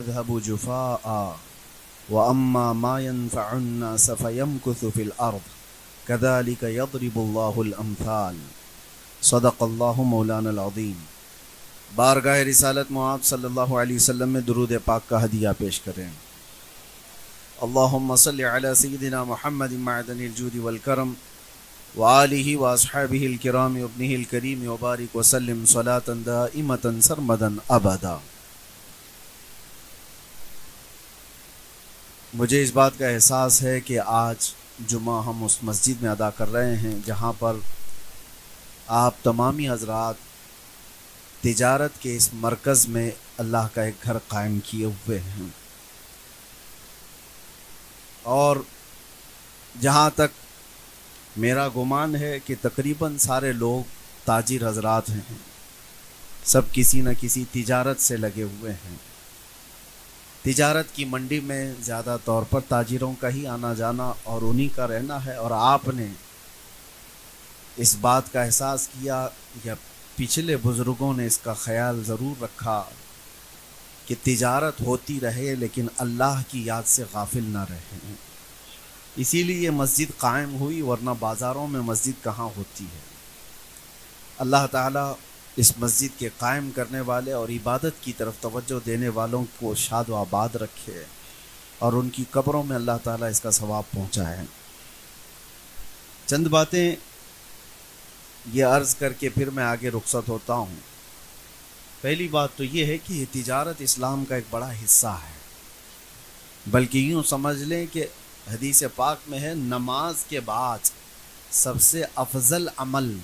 يذهب جفاء وأما ما ينفع الناس فيمكث في الأرض كذلك يضرب الله الأمثال صدق الله مولانا العظیم۔ بارگاہ رسالت معاب صلی اللہ علیہ وسلم میں درود پاک کا ہدیہ پیش کریں۔ اللہم صلی علی سیدنا محمد معدن الجود والکرم وآلہ واصحابہ الکرام وابنہ الکریم وبارک وسلم صلاۃ دائمۃ سرمدا ابدا۔ مجھے اس بات کا احساس ہے کہ آج جمعہ ہم اس مسجد میں ادا کر رہے ہیں جہاں پر آپ تمامی حضرات تجارت کے اس مرکز میں اللہ کا ایک گھر قائم کیے ہوئے ہیں، اور جہاں تک میرا گمان ہے کہ تقریباً سارے لوگ تاجر حضرات ہیں، سب کسی نہ کسی تجارت سے لگے ہوئے ہیں۔ تجارت کی منڈی میں زیادہ طور پر تاجروں کا ہی آنا جانا اور انہی کا رہنا ہے، اور آپ نے اس بات کا احساس کیا یا پچھلے بزرگوں نے اس کا خیال ضرور رکھا کہ تجارت ہوتی رہے لیکن اللہ کی یاد سے غافل نہ رہے، اسی لیے یہ مسجد قائم ہوئی، ورنہ بازاروں میں مسجد کہاں ہوتی ہے۔ اللہ تعالیٰ اس مسجد کے قائم کرنے والے اور عبادت کی طرف توجہ دینے والوں کو شاد و آباد رکھے اور ان کی قبروں میں اللہ تعالیٰ اس کا ثواب پہنچائے۔ چند باتیں یہ عرض کر کے پھر میں آگے رخصت ہوتا ہوں۔ پہلی بات تو یہ ہے کہ یہ تجارت اسلام کا ایک بڑا حصہ ہے، بلکہ یوں سمجھ لیں کہ حدیث پاک میں ہے نماز کے بعد سب سے افضل عمل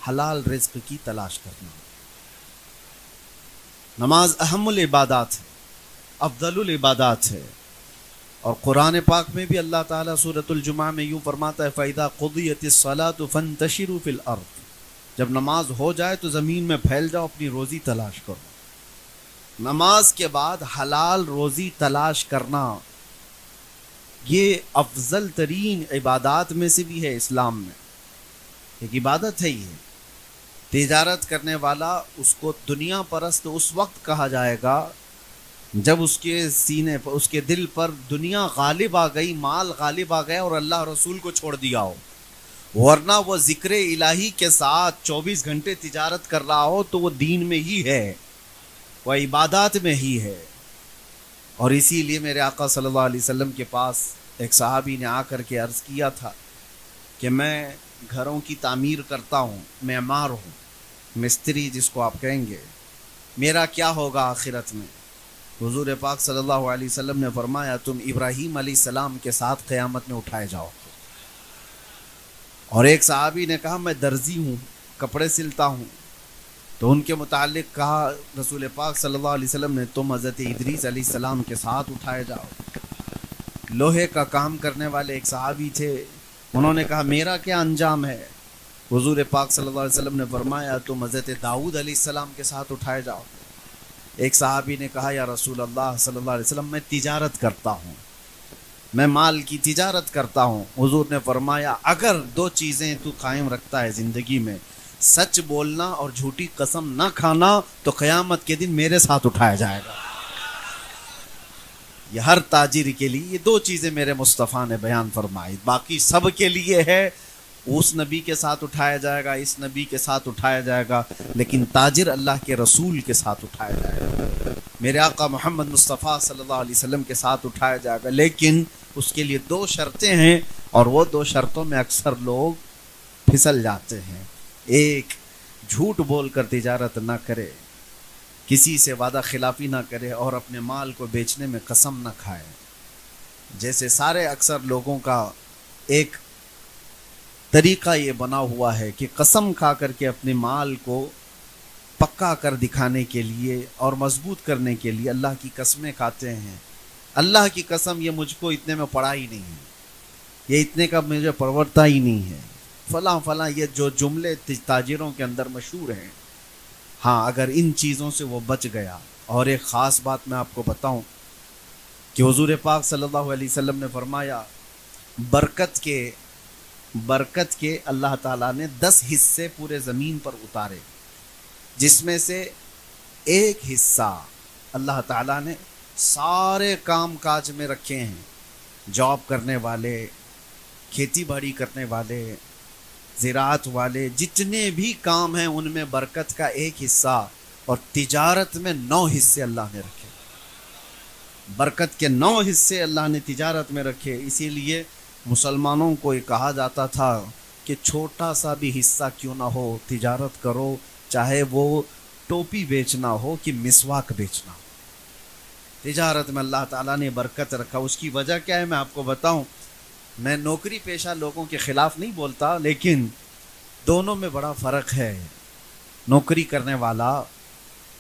حلال رزق کی تلاش کرنا۔ نماز اہم العبادات ہے، افضل العبادات ہے، اور قرآن پاک میں بھی اللہ تعالیٰ سورۃ الجمعہ میں یوں فرماتا ہے فَإِذَا قُضِيَتِ الصَّلَاةُ فَانتَشِرُوا فِي الْأَرْضِ، جب نماز ہو جائے تو زمین میں پھیل جاؤ، اپنی روزی تلاش کرو۔ نماز کے بعد حلال روزی تلاش کرنا یہ افضل ترین عبادات میں سے بھی ہے اسلام میں، ایک عبادت ہے یہ۔ تجارت کرنے والا اس کو دنیا پرست اس وقت کہا جائے گا جب اس کے سینے پر، اس کے دل پر دنیا غالب آ گئی، مال غالب آ گیا اور اللہ رسول کو چھوڑ دیا ہو، ورنہ وہ ذکر الہی کے ساتھ 24 گھنٹے تجارت کر رہا ہو تو وہ دین میں ہی ہے، وہ عبادات میں ہی ہے۔ اور اسی لیے میرے آقا صلی اللہ علیہ وسلم کے پاس ایک صحابی نے آ کر کے عرض کیا تھا کہ میں گھروں کی تعمیر کرتا ہوں، معمار ہوں، مستری جس کو آپ کہیں گے، میرا کیا ہوگا آخرت میں؟ حضور پاک صلی اللہ علیہ وسلم نے فرمایا تم ابراہیم علیہ السلام کے ساتھ قیامت میں اٹھائے جاؤ۔ اور ایک صحابی نے کہا میں درزی ہوں، کپڑے سلتا ہوں، تو ان کے متعلق کہا رسول پاک صلی اللہ علیہ وسلم نے تم حضرت ادریس علیہ السلام کے ساتھ اٹھائے جاؤ۔ لوہے کا کام کرنے والے ایک صحابی تھے، انہوں نے کہا میرا کیا انجام ہے؟ حضور پاک صلی اللہ علیہ وسلم نے فرمایا تم حضرت داؤد علیہ السلام کے ساتھ اٹھائے جاؤ۔ ایک صحابی نے کہا یا رسول اللہ صلی اللہ علیہ وسلم میں تجارت کرتا ہوں، میں مال کی تجارت کرتا ہوں۔ حضور نے فرمایا اگر دو چیزیں تو قائم رکھتا ہے زندگی میں، سچ بولنا اور جھوٹی قسم نہ کھانا، تو قیامت کے دن میرے ساتھ اٹھایا جائے گا۔ یہ ہر تاجر کے لیے یہ دو چیزیں میرے مصطفیٰ نے بیان فرمائی، باقی سب کے لیے ہے اس نبی کے ساتھ اٹھایا جائے گا، اس نبی کے ساتھ اٹھایا جائے گا، لیکن تاجر اللہ کے رسول کے ساتھ اٹھایا جائے گا، میرے آقا محمد مصطفیٰ صلی اللہ علیہ وسلم کے ساتھ اٹھایا جائے گا، لیکن اس کے لیے دو شرطیں ہیں، اور وہ دو شرطوں میں اکثر لوگ پھسل جاتے ہیں۔ ایک، جھوٹ بول کر تجارت نہ کرے، کسی سے وعدہ خلافی نہ کرے، اور اپنے مال کو بیچنے میں قسم نہ کھائے۔ جیسے سارے اکثر لوگوں کا ایک طریقہ یہ بنا ہوا ہے کہ قسم کھا کر کے اپنے مال کو پکا کر دکھانے کے لیے اور مضبوط کرنے کے لیے اللہ کی قسمیں کھاتے ہیں۔ اللہ کی قسم یہ مجھ کو اتنے میں پڑا ہی نہیں ہے، یہ اتنے کا مجھے پرورتا ہی نہیں ہے، فلاں فلاں، یہ جو جملے تاجروں کے اندر مشہور ہیں۔ ہاں اگر ان چیزوں سے وہ بچ گیا۔ اور ایک خاص بات میں آپ کو بتاؤں کہ حضور پاک صلی اللہ علیہ وسلم نے فرمایا برکت کے اللہ تعالیٰ نے 10 حصے پورے زمین پر اتارے، جس میں سے ایک حصہ اللہ تعالیٰ نے سارے کام کاج میں رکھے ہیں، جاب کرنے والے، کھیتی باڑی کرنے والے، زراعت والے، جتنے بھی کام ہیں ان میں برکت کا ایک حصہ، اور تجارت میں 9 حصے اللہ نے رکھے، برکت کے 9 حصے اللہ نے تجارت میں رکھے۔ اسی لیے مسلمانوں کو یہ کہا جاتا تھا کہ چھوٹا سا بھی حصہ کیوں نہ ہو تجارت کرو، چاہے وہ ٹوپی بیچنا ہو کہ مسواک بیچنا ہو، تجارت میں اللہ تعالیٰ نے برکت رکھا۔ اس کی وجہ کیا ہے میں آپ کو بتاؤں، میں نوکری پیشہ لوگوں کے خلاف نہیں بولتا، لیکن دونوں میں بڑا فرق ہے۔ نوکری کرنے والا،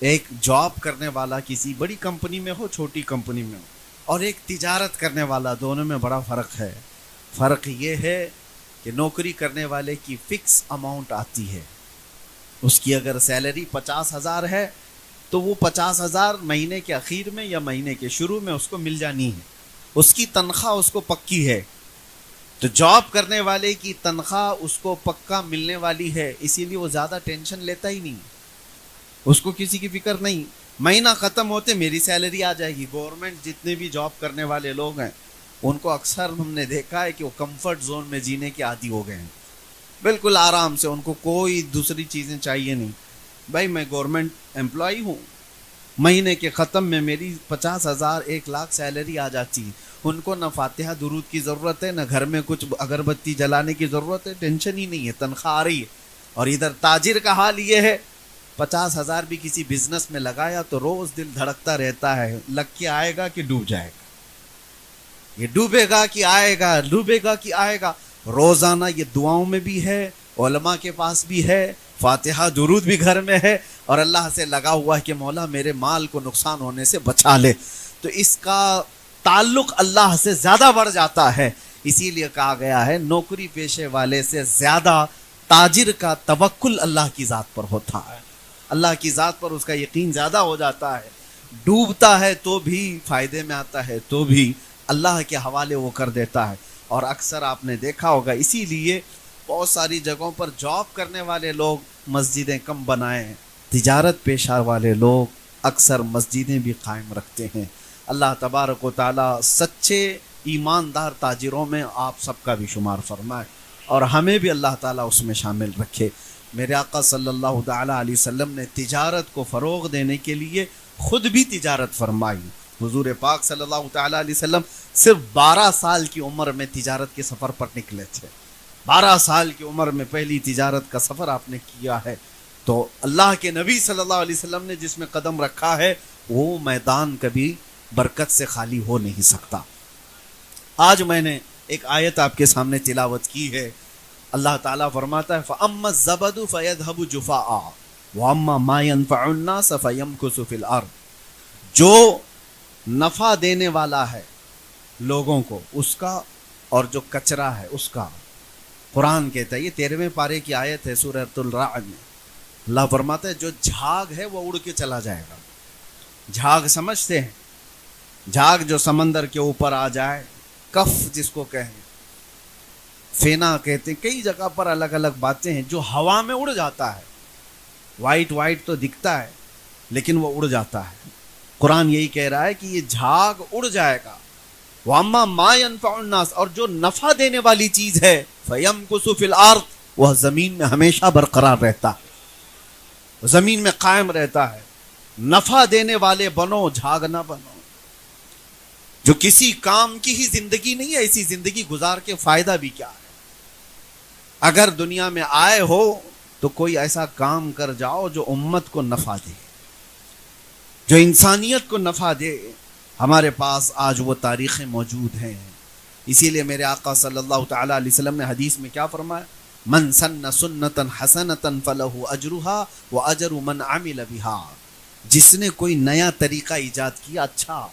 ایک جاب کرنے والا کسی بڑی کمپنی میں ہو، چھوٹی کمپنی میں ہو، اور ایک تجارت کرنے والا، دونوں میں بڑا فرق ہے۔ فرق یہ ہے کہ نوکری کرنے والے کی فکس اماؤنٹ آتی ہے، اس کی اگر سیلری 50,000 ہے تو وہ 50,000 مہینے کے اخیر میں یا مہینے کے شروع میں اس کو مل جانی ہے، اس کی تنخواہ اس کو پکی ہے۔ تو جاب کرنے والے کی تنخواہ اس کو پکا ملنے والی ہے، اسی لیے وہ زیادہ ٹینشن لیتا ہی نہیں، اس کو کسی کی فکر نہیں، مہینہ ختم ہوتے میری سیلری آ جائے گی۔ گورنمنٹ جتنے بھی جاب کرنے والے لوگ ہیں ان کو اکثر ہم نے دیکھا ہے کہ وہ کمفرٹ زون میں جینے کے عادی ہو گئے ہیں، بالکل آرام سے، ان کو کوئی دوسری چیزیں چاہیے نہیں۔ بھائی میں گورنمنٹ امپلائی ہوں، مہینے کے ختم میں میری 50,000 1,00,000 سیلری آ جاتی، ان کو نہ فاتحہ درود کی ضرورت ہے، نہ گھر میں کچھ اگربتی جلانے کی ضرورت ہے، ٹینشن ہی نہیں ہے، تنخواہ آ رہی ہے۔ اور ادھر تاجر کا حال یہ ہے، 50,000 بھی کسی بزنس میں لگایا تو روز دل دھڑکتا رہتا ہے، لگ کے آئے گا کہ ڈوب جائے گا، یہ ڈوبے گا کہ آئے گا، ڈوبے گا کہ آئے گا۔ روزانہ یہ دعاؤں میں بھی ہے، علماء کے پاس بھی ہے، فاتحہ درود بھی گھر میں ہے، اور اللہ سے لگا ہوا ہے کہ مولا میرے مال کو نقصان ہونے سے بچا لے۔ تو اس کا تعلق اللہ سے زیادہ بڑھ جاتا ہے، اسی لیے کہا گیا ہے نوکری پیشے والے سے زیادہ تاجر کا توکل اللہ کی ذات پر ہوتا ہے، اللہ کی ذات پر اس کا یقین زیادہ ہو جاتا ہے، ڈوبتا ہے تو بھی فائدے میں آتا ہے تو بھی اللہ کے حوالے وہ کر دیتا ہے۔ اور اکثر آپ نے دیکھا ہوگا اسی لیے بہت ساری جگہوں پر جاب کرنے والے لوگ مسجدیں کم بنائے ہیں، تجارت پیشہ والے لوگ اکثر مسجدیں بھی قائم رکھتے ہیں۔ اللہ تبارک و تعالی سچے ایماندار تاجروں میں آپ سب کا بھی شمار فرمائے، اور ہمیں بھی اللہ تعالیٰ اس میں شامل رکھے۔ میرے آقا صلی اللہ تعالیٰ علیہ وسلم نے تجارت کو فروغ دینے کے لیے خود بھی تجارت فرمائی۔ حضور پاک صلی اللہ تعالیٰ علیہ وسلم صرف 12 سال کی عمر میں تجارت کے سفر پر نکلے تھے، 12 سال کی عمر میں پہلی تجارت کا سفر آپ نے کیا ہے۔ تو اللہ کے نبی صلی اللہ علیہ وسلم نے جس میں قدم رکھا ہے وہ میدان کبھی برکت سے خالی ہو نہیں سکتا۔ آج میں نے ایک آیت آپ کے سامنے تلاوت کی ہے، اللہ تعالیٰ فرماتا ہے فَأَمَّا الزَّبَدُ فَيَذْهَبُ جُفَاءً وَأَمَّا مَا يَنْفَعُ النَّاسَ فَيَمْكُثُ فِي الْأَرْضِ، جو نفع دینے والا ہے لوگوں کو اس کا، اور جو کچرا ہے اس کا۔ قرآن کہتا ہے، یہ 13ویں پارے کی آیت ہے سورۃ الرعد میں، اللہ فرماتا ہے جو جھاگ ہے وہ اڑ کے چلا جائے گا۔ جھاگ سمجھتے ہیں، جھاگ جو سمندر کے اوپر آ جائے، کف جس کو کہیں، فینا کہتے ہیں، کئی جگہ پر الگ الگ باتیں ہیں، جو ہوا میں اڑ جاتا ہے، وائٹ وائٹ تو دکھتا ہے لیکن وہ اڑ جاتا ہے۔ قرآن یہی کہہ رہا ہے کہ یہ جھاگ اڑ جائے گا۔ وَأَمَّا مَا يَنْفَعُ النَّاسَ، اور جو نفع دینے والی چیز ہے، فَيَمْكُثُ فِي الْأَرْضِ، وہ زمین میں ہمیشہ برقرار رہتا ہے، زمین میں قائم رہتا ہے۔ نفع دینے والے بنو، جھاگ نہ بنو۔ جو کسی کام کی ہی زندگی نہیں ہے، ایسی زندگی گزار کے فائدہ بھی کیا ہے؟ اگر دنیا میں آئے ہو تو کوئی ایسا کام کر جاؤ جو امت کو نفع دے، جو انسانیت کو نفع دے۔ ہمارے پاس آج وہ تاریخیں موجود ہیں، اسی لیے میرے آقا صلی اللہ تعالیٰ علیہ وسلم نے حدیث میں کیا فرمایا، من سن سنتا حسنتا فلہ اجرہا واجر من عمل بہا، جس نے کوئی نیا طریقہ ایجاد کیا اچھا،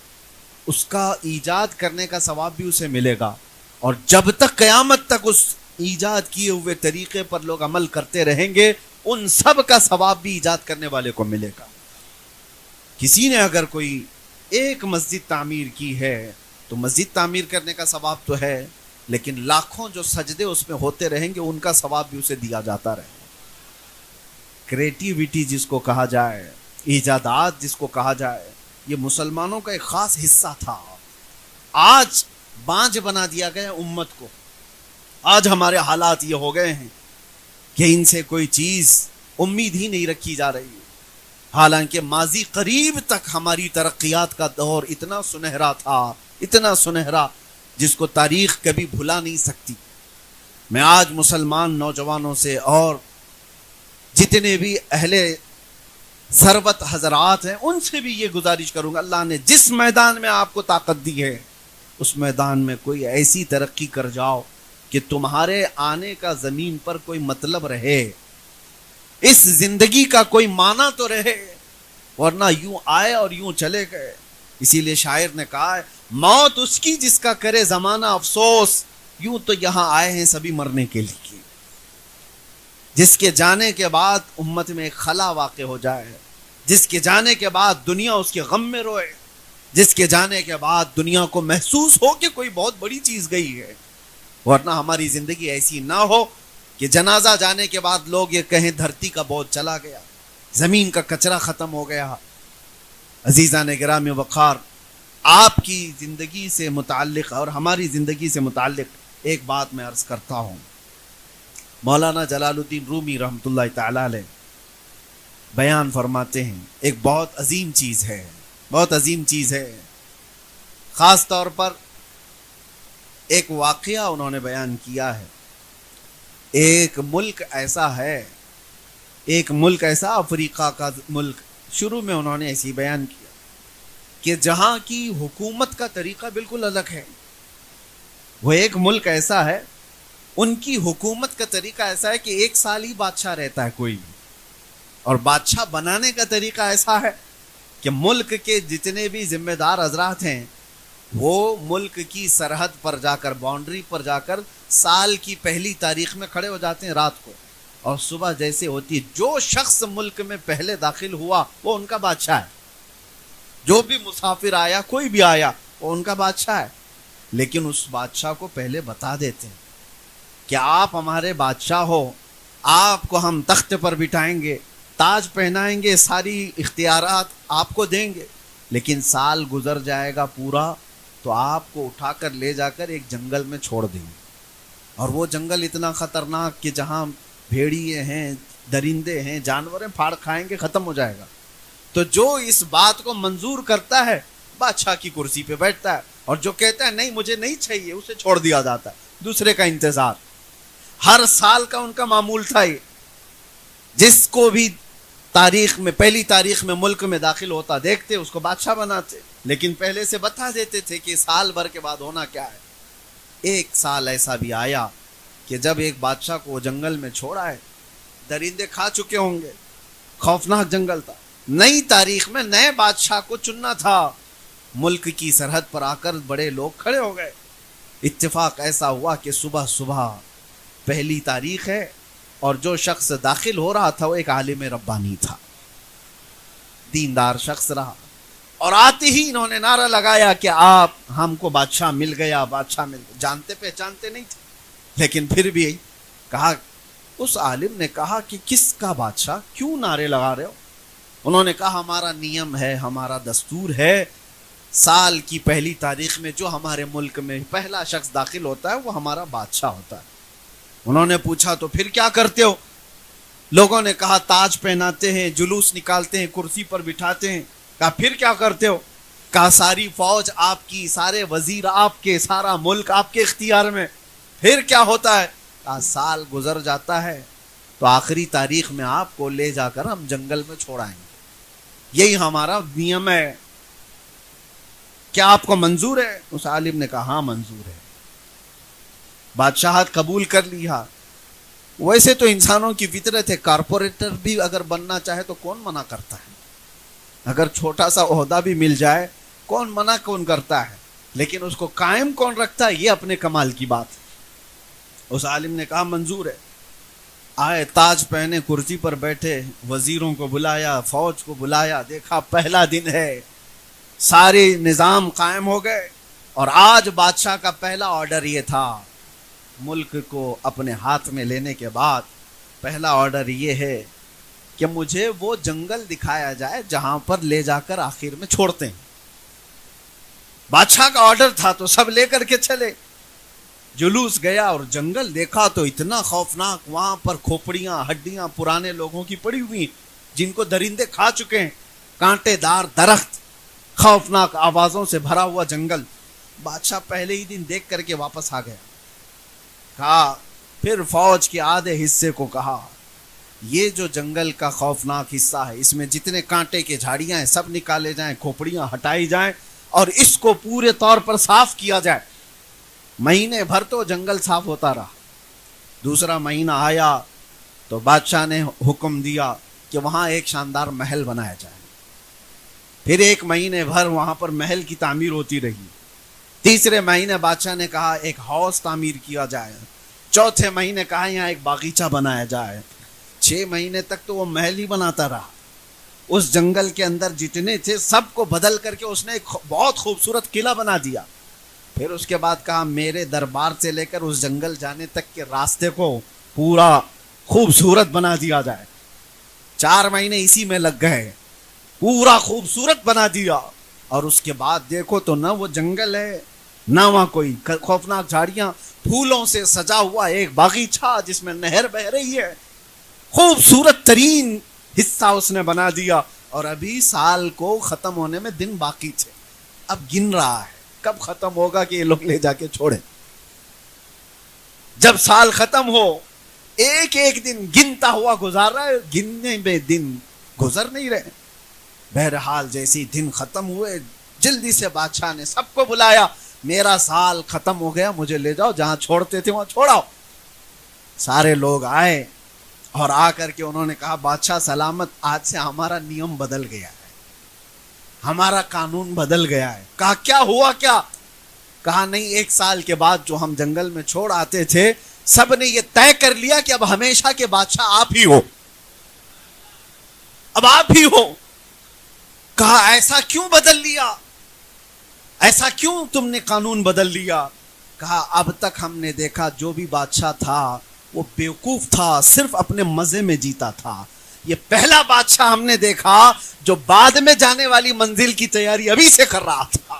اس کا ایجاد کرنے کا ثواب بھی اسے ملے گا، اور جب تک قیامت تک اس ایجاد کیے ہوئے طریقے پر لوگ عمل کرتے رہیں گے ان سب کا ثواب بھی ایجاد کرنے والے کو ملے گا۔ کسی نے اگر کوئی ایک مسجد تعمیر کی ہے تو مسجد تعمیر کرنے کا ثواب تو ہے، لیکن لاکھوں جو سجدے اس میں ہوتے رہیں گے ان کا ثواب بھی اسے دیا جاتا رہے گا۔ کریٹیویٹی جس کو کہا جائے، ایجادات جس کو کہا جائے، یہ مسلمانوں کا ایک خاص حصہ تھا. آج بانجھ بنا دیا گیا امت کو. آج ہمارے حالات یہ ہو گئے ہیں کہ ان سے کوئی چیز امید ہی نہیں رکھی جا رہی ہے. حالانکہ ماضی قریب تک ہماری ترقیات کا دور اتنا سنہرا تھا، اتنا سنہرا جس کو تاریخ کبھی بھلا نہیں سکتی. میں آج مسلمان نوجوانوں سے اور جتنے بھی اہل ثروت حضرات ہیں ان سے بھی یہ گزارش کروں گا، اللہ نے جس میدان میں آپ کو طاقت دی ہے اس میدان میں کوئی ایسی ترقی کر جاؤ کہ تمہارے آنے کا زمین پر کوئی مطلب رہے، اس زندگی کا کوئی معنی تو رہے، ورنہ یوں آئے اور یوں چلے گئے. اسی لیے شاعر نے کہا ہے موت اس کی جس کا کرے زمانہ افسوس، یوں تو یہاں آئے ہیں سبھی مرنے کے لیے. جس کے جانے کے بعد امت میں ایک خلا واقع ہو جائے، جس کے جانے کے بعد دنیا اس کے غم میں روئے، جس کے جانے کے بعد دنیا کو محسوس ہو کہ کوئی بہت بڑی چیز گئی ہے. ورنہ ہماری زندگی ایسی نہ ہو کہ جنازہ جانے کے بعد لوگ یہ کہیں دھرتی کا بوجھ چلا گیا، زمین کا کچرا ختم ہو گیا. عزیزان گرامی وقار، آپ کی زندگی سے متعلق اور ہماری زندگی سے متعلق ایک بات میں عرض کرتا ہوں. مولانا جلال الدین رومی رحمۃ اللہ تعالی علیہ بیان فرماتے ہیں ایک بہت عظیم چیز ہے، بہت عظیم چیز ہے. خاص طور پر ایک واقعہ انہوں نے بیان کیا ہے. ایک ملک ایسا ہے، ایک ملک ایسا افریقہ کا ملک، شروع میں انہوں نے ایسی بیان کیا کہ جہاں کی حکومت کا طریقہ بالکل الگ ہے. وہ ایک ملک ایسا ہے، ان کی حکومت کا طریقہ ایسا ہے کہ 1 سال ہی بادشاہ رہتا ہے کوئی، اور بادشاہ بنانے کا طریقہ ایسا ہے کہ ملک کے جتنے بھی ذمہ دار حضرات ہیں وہ ملک کی سرحد پر جا کر، باؤنڈری پر جا کر سال کی پہلی تاریخ میں کھڑے ہو جاتے ہیں رات کو، اور صبح جیسے ہوتی ہے جو شخص ملک میں پہلے داخل ہوا وہ ان کا بادشاہ ہے. جو بھی مسافر آیا، کوئی بھی آیا، وہ ان کا بادشاہ ہے. لیکن اس بادشاہ کو پہلے بتا دیتے ہیں کہ آپ ہمارے بادشاہ ہو، آپ کو ہم تخت پر بٹھائیں گے، تاج پہنائیں گے، ساری اختیارات آپ کو دیں گے، لیکن سال گزر جائے گا پورا تو آپ کو اٹھا کر لے جا کر ایک جنگل میں چھوڑ دیں گے. اور وہ جنگل اتنا خطرناک کہ جہاں بھیڑیے ہیں، درندے ہیں، جانور ہیں، پھاڑ کھائیں گے، ختم ہو جائے گا. تو جو اس بات کو منظور کرتا ہے بادشاہ کی کرسی پہ بیٹھتا ہے، اور جو کہتا ہے نہیں مجھے نہیں چاہیے اسے چھوڑ دیا جاتا ہے، دوسرے کا انتظار. ہر سال کا ان کا معمول تھا یہ. جس کو بھی تاریخ میں، پہلی تاریخ میں ملک میں داخل ہوتا دیکھتے اس کو بادشاہ بناتے، لیکن پہلے سے بتا دیتے تھے کہ سال بھر کے بعد ہونا کیا ہے. 1 سال ایسا بھی آیا کہ جب ایک بادشاہ کو وہ جنگل میں چھوڑا ہے، درندے کھا چکے ہوں گے، خوفناک جنگل تھا. نئی تاریخ میں نئے بادشاہ کو چننا تھا. ملک کی سرحد پر آ کر بڑے لوگ کھڑے ہو گئے. اتفاق ایسا ہوا کہ صبح صبح پہلی تاریخ ہے، اور جو شخص داخل ہو رہا تھا وہ ایک عالم ربانی تھا، دیندار شخص رہا. اور آتے ہی انہوں نے نعرہ لگایا کہ آپ ہم کو بادشاہ مل گیا، بادشاہ مل گیا. جانتے پہچانتے نہیں تھے، لیکن پھر بھی کہا. اس عالم نے کہا کہ کس کا بادشاہ، کیوں نعرے لگا رہے ہو؟ انہوں نے کہا ہمارا نیم ہے، ہمارا دستور ہے، سال کی پہلی تاریخ میں جو ہمارے ملک میں پہلا شخص داخل ہوتا ہے وہ ہمارا بادشاہ ہوتا ہے. انہوں نے پوچھا تو پھر کیا کرتے ہو؟ لوگوں نے کہا تاج پہناتے ہیں، جلوس نکالتے ہیں، کرسی پر بٹھاتے ہیں. کہا پھر کیا کرتے ہو؟ کہا ساری فوج آپ کی، سارے وزیر آپ کے، سارا ملک آپ کے اختیار میں. پھر کیا ہوتا ہے؟ کہا سال گزر جاتا ہے تو آخری تاریخ میں آپ کو لے جا کر ہم جنگل میں چھوڑائیں گے، یہی ہمارا نیم ہے. کیا آپ کو منظور ہے؟ اس عالم نے کہا ہاں منظور ہے. بادشاہت قبول کر لیا. ویسے تو انسانوں کی فطرت ہے، کارپوریٹر بھی اگر بننا چاہے تو کون منع کرتا ہے؟ اگر چھوٹا سا عہدہ بھی مل جائے کون منع کون کرتا ہے؟ لیکن اس کو قائم کون رکھتا ہے؟ یہ اپنے کمال کی بات ہے. اس عالم نے کہا منظور ہے. آئے، تاج پہنے، کرسی پر بیٹھے، وزیروں کو بلایا، فوج کو بلایا، دیکھا پہلا دن ہے، سارے نظام قائم ہو گئے. اور آج بادشاہ کا پہلا آرڈر یہ تھا، ملک کو اپنے ہاتھ میں لینے کے بعد پہلا آرڈر یہ ہے کہ مجھے وہ جنگل دکھایا جائے جہاں پر لے جا کر آخر میں چھوڑتے ہیں. بادشاہ کا آرڈر تھا تو سب لے کر کے چلے. جلوس گیا اور جنگل دیکھا تو اتنا خوفناک, وہاں پر کھوپڑیاں ہڈیاں پرانے لوگوں کی پڑی ہوئی جن کو درندے کھا چکے ہیں, کانٹے دار درخت, خوفناک آوازوں سے بھرا ہوا جنگل. بادشاہ پہلے ہی دن دیکھ کر کے واپس آ گیا. کہا پھر فوج کے آدھے حصے کو کہا یہ جو جنگل کا خوفناک حصہ ہے اس میں جتنے کانٹے کے جھاڑیاں ہیں سب نکالے جائیں, کھوپڑیاں ہٹائی جائیں اور اس کو پورے طور پر صاف کیا جائے. مہینے بھر تو جنگل صاف ہوتا رہا. دوسرا مہینہ آیا تو بادشاہ نے حکم دیا کہ وہاں ایک شاندار محل بنایا جائے. پھر ایک مہینے بھر وہاں پر محل کی تعمیر ہوتی رہی. تیسرے مہینے بادشاہ نے کہا ایک ہاؤس تعمیر کیا جائے. چوتھے مہینے کہا یہاں ایک باغیچہ بنایا جائے. 6 مہینے تک تو وہ محل ہی بناتا رہا. اس جنگل کے اندر جتنے تھے سب کو بدل کر کے اس نے ایک بہت خوبصورت قلعہ بنا دیا. پھر اس کے بعد کہا میرے دربار سے لے کر اس جنگل جانے تک کے راستے کو پورا خوبصورت بنا دیا جائے. 4 مہینے اسی میں لگ گئے, پورا خوبصورت بنا دیا. اور اس کے بعد دیکھو تو نہ وہ جنگل ہے نہ وہاں کوئی خوفناک جھاڑیاں, پھولوں سے سجا ہوا ایک باغیچہ جس میں نہر بہ رہی ہے. خوبصورت ترین حصہ اس نے بنا دیا. اور ابھی سال کو ختم ہونے میں دن باقی تھے. اب گن رہا ہے کب ختم ہوگا کہ یہ لوگ لے جا کے چھوڑیں. جب سال ختم ہو ایک ایک دن گنتا ہوا گزار رہا ہے, گننے میں دن گزر نہیں رہے. بہرحال جیسے دن ختم ہوئے جلدی سے بادشاہ نے سب کو بلایا, میرا سال ختم ہو گیا, مجھے لے جاؤ, جہاں چھوڑتے تھے وہاں چھوڑاؤ. سارے لوگ آئے اور آ کر کے انہوں نے کہا بادشاہ سلامت, آج سے ہمارا نیم بدل گیا ہے, ہمارا قانون بدل گیا ہے. کہا کیا ہوا کیا؟ کہا نہیں, 1 سال کے بعد جو ہم جنگل میں چھوڑ آتے تھے سب نے یہ طے کر لیا کہ اب ہمیشہ کے بادشاہ آپ ہی ہو, اب آپ ہی ہو. کہا ایسا کیوں بدل لیا, ایسا کیوں تم نے قانون بدل لیا؟ کہا اب تک ہم نے دیکھا جو بھی بادشاہ تھا وہ بیوقوف تھا, صرف اپنے مزے میں جیتا تھا. یہ پہلا بادشاہ ہم نے دیکھا جو بعد میں جانے والی منزل کی تیاری ابھی سے کر رہا تھا.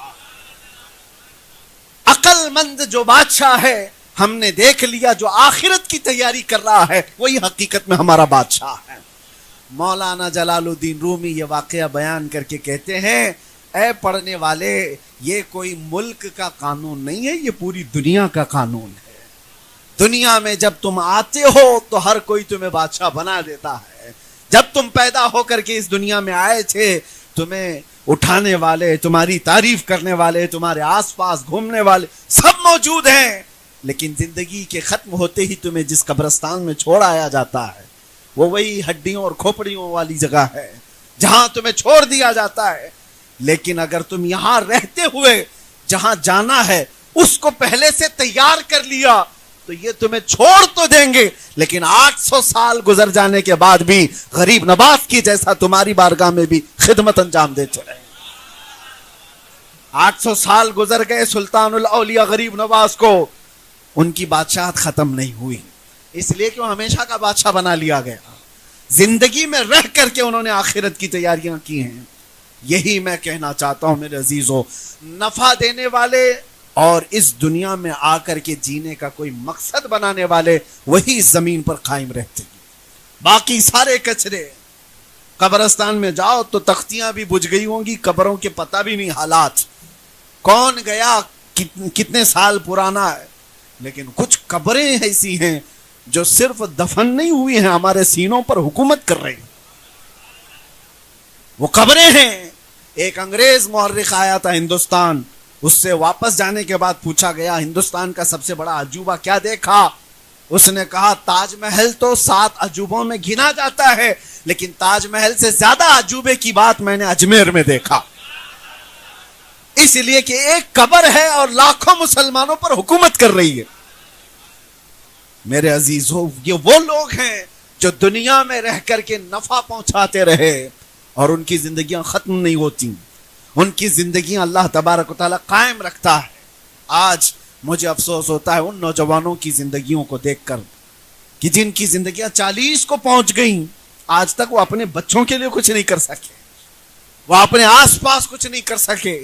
عقل مند جو بادشاہ ہے ہم نے دیکھ لیا, جو آخرت کی تیاری کر رہا ہے وہی حقیقت میں ہمارا بادشاہ ہے. مولانا جلال الدین رومی یہ واقعہ بیان کر کے کہتے ہیں اے پڑھنے والے, یہ کوئی ملک کا قانون نہیں ہے, یہ پوری دنیا کا قانون ہے. دنیا میں جب تم آتے ہو تو ہر کوئی تمہیں بادشاہ بنا دیتا ہے. جب تم پیدا ہو کر کے اس دنیا میں آئے تھے تمہیں اٹھانے والے, تمہاری تعریف کرنے والے, تمہارے آس پاس گھومنے والے سب موجود ہیں. لیکن زندگی کے ختم ہوتے ہی تمہیں جس قبرستان میں چھوڑ آیا جاتا ہے وہ وہی ہڈیوں اور کھوپڑیوں والی جگہ ہے جہاں تمہیں چھوڑ دیا جاتا ہے. لیکن اگر تم یہاں رہتے ہوئے جہاں جانا ہے اس کو پہلے سے تیار کر لیا تو یہ تمہیں چھوڑ تو دیں گے لیکن 800 سال گزر جانے کے بعد بھی غریب نواز کی جیسا تمہاری بارگاہ میں بھی خدمت انجام دیتے رہے. 800 سال گزر گئے سلطان الاولیاء غریب نواز کو, ان کی بادشاہت ختم نہیں ہوئی, اس لیے کہ وہ ہمیشہ کا بادشاہ بنا لیا گیا. زندگی میں رہ کر کے انہوں نے آخرت کی تیاریاں کی ہیں. یہی میں کہنا چاہتا ہوں میرے عزیزو, نفع دینے والے اور اس دنیا میں آ کر کے جینے کا کوئی مقصد بنانے والے وہی اس زمین پر قائم رہتے ہیں. باقی سارے کچرے, قبرستان میں جاؤ تو تختیاں بھی بجھ گئی ہوں گی, قبروں کے پتہ بھی نہیں حالات, کون گیا کتنے سال پرانا ہے. لیکن کچھ قبریں ایسی ہیں جو صرف دفن نہیں ہوئی ہیں, ہمارے سینوں پر حکومت کر رہی ہیں. وہ قبریں ہیں. ایک انگریز مورخ آیا تھا ہندوستان, اس سے واپس جانے کے بعد پوچھا گیا ہندوستان کا سب سے بڑا عجوبہ کیا دیکھا؟ اس نے کہا تاج محل تو 7 عجوبوں میں گنا جاتا ہے لیکن تاج محل سے زیادہ عجوبے کی بات میں نے اجمیر میں دیکھا. اس لیے کہ ایک قبر ہے اور لاکھوں مسلمانوں پر حکومت کر رہی ہے. میرے عزیزو, یہ وہ لوگ ہیں جو دنیا میں رہ کر کے نفع پہنچاتے رہے اور ان کی زندگیاں ختم نہیں ہوتی, ان کی زندگیاں اللہ تبارک و تعالیٰ قائم رکھتا ہے. آج مجھے افسوس ہوتا ہے ان نوجوانوں کی زندگیوں کو دیکھ کر کہ جن کی زندگیاں 40 کو پہنچ گئیں, آج تک وہ اپنے بچوں کے لیے کچھ نہیں کر سکے, وہ اپنے آس پاس کچھ نہیں کر سکے,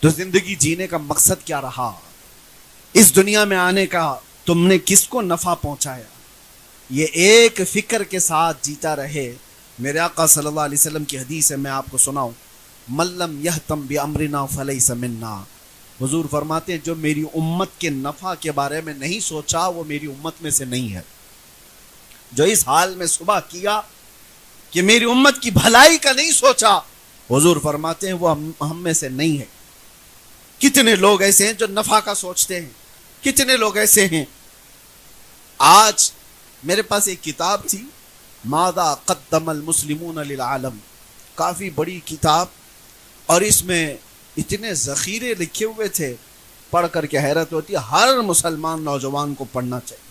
تو زندگی جینے کا مقصد کیا رہا؟ اس دنیا میں آنے کا تم نے کس کو نفع پہنچایا؟ یہ ایک فکر کے ساتھ جیتا رہے. میرے آقا صلی اللہ علیہ وسلم کی حدیث ہے, میں آپ کو سناؤں. من لم یہتم بامرنا فلیس منا. حضور فرماتے ہیں جو میری امت کے نفع کے بارے میں نہیں سوچا وہ میری امت میں سے نہیں ہے. جو اس حال میں صبح کیا کہ میری امت کی بھلائی کا نہیں سوچا, حضور فرماتے ہیں وہ ہم میں سے نہیں ہے. کتنے لوگ ایسے ہیں جو نفع کا سوچتے ہیں, کتنے لوگ ایسے ہیں. آج میرے پاس ایک کتاب تھی, ماذا قدم المسلمون للعالم, کافی بڑی کتاب, اور اس میں اتنے ذخیرے لکھے ہوئے تھے, پڑھ کر کے حیرت ہوتی ہے. ہر مسلمان نوجوان کو پڑھنا چاہیے.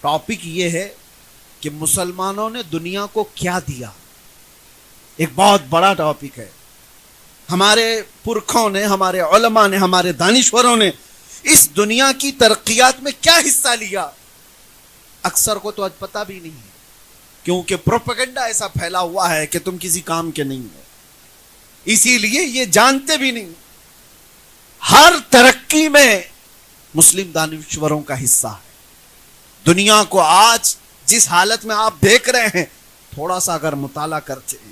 ٹاپک یہ ہے کہ مسلمانوں نے دنیا کو کیا دیا. ایک بہت بڑا ٹاپک ہے. ہمارے پرکھوں نے, ہمارے علماء نے, ہمارے دانشوروں نے اس دنیا کی ترقیات میں کیا حصہ لیا. اکثر کو تو آج پتہ بھی نہیں ہے, کیونکہ پروپیگنڈا ایسا پھیلا ہوا ہے کہ تم کسی کام کے نہیں ہو, اسی لیے یہ جانتے بھی نہیں. ہر ترقی میں مسلم دانشوروں کا حصہ ہے. دنیا کو آج جس حالت میں آپ دیکھ رہے ہیں, تھوڑا سا اگر مطالعہ کرتے ہیں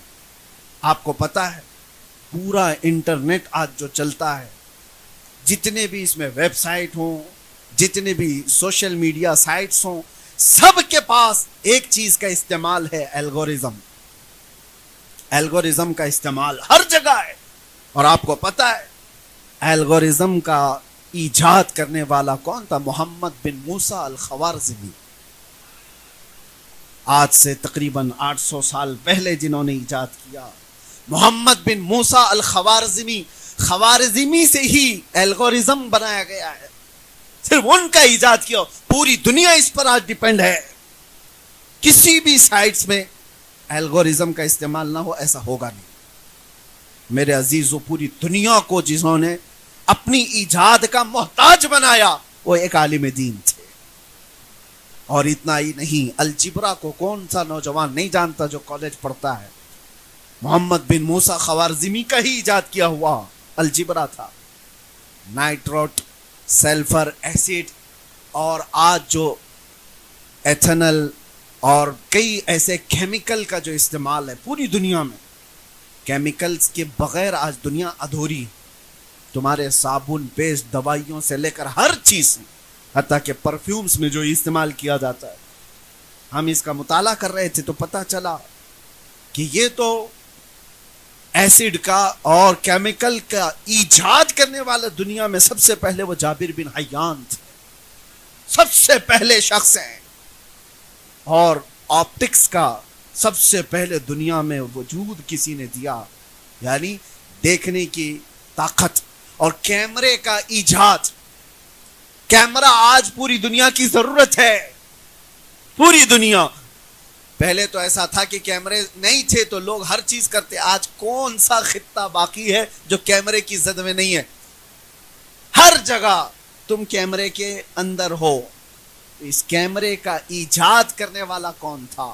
آپ کو پتا ہے پورا انٹرنیٹ آج جو چلتا ہے, جتنے بھی اس میں ویب سائٹ ہوں, جتنے بھی سوشل میڈیا سائٹس ہوں, سب کے پاس ایک چیز کا استعمال ہے, الگورزم. الگورزم کا استعمال ہر جگہ ہے. اور آپ کو پتا ہے الگورزم کا ایجاد کرنے والا کون تھا؟ محمد بن موسیٰ الخوارزمی. آج سے تقریباً 800 سال پہلے جنہوں نے ایجاد کیا, محمد بن موسیٰ الخوارزمی. خوارزمی سے ہی الگورزم بنایا گیا ہے, صرف ان کا ایجاد کیا. پوری دنیا اس پر آج ڈیپینڈ ہے. کسی بھی سائٹس میں الگورزم کا استعمال نہ ہو ایسا ہوگا نہیں. میرے عزیزو, پوری دنیا کو جنہوں نے اپنی ایجاد کا محتاج بنایا وہ ایک عالم دین تھے. اور اتنا ہی نہیں, الجبرا کو کون سا نوجوان نہیں جانتا جو کالج پڑھتا ہے؟ محمد بن موسیٰ خوارزمی کا ہی ایجاد کیا ہوا الجبرا تھا. نائٹروٹ, سلفر ایسڈ, اور آج جو ایتھنل اور کئی ایسے کیمیکل کا جو استعمال ہے پوری دنیا میں, کیمیکلز کے بغیر آج دنیا ادھوری. تمہارے صابن, پیسٹ, دوائیوں سے لے کر ہر چیز, حتیٰ کہ پرفیومز میں جو استعمال کیا جاتا ہے. ہم اس کا مطالعہ کر رہے تھے تو پتہ چلا کہ یہ تو ایسڈ کا اور کیمیکل کا ایجاد کرنے والا دنیا میں سب سے پہلے وہ جابر بن حیان تھے, سب سے پہلے شخص ہیں. اور آپٹکس کا سب سے پہلے دنیا میں وجود کسی نے دیا, یعنی دیکھنے کی طاقت. اور کیمرے کا ایجاد, کیمرہ آج پوری دنیا کی ضرورت ہے. پوری دنیا, پہلے تو ایسا تھا کہ کیمرے نہیں تھے تو لوگ ہر چیز کرتے. آج کون سا خطہ باقی ہے جو کیمرے کی زد میں نہیں ہے؟ ہر جگہ تم کیمرے کے اندر ہو. اس کیمرے کا ایجاد کرنے والا کون تھا؟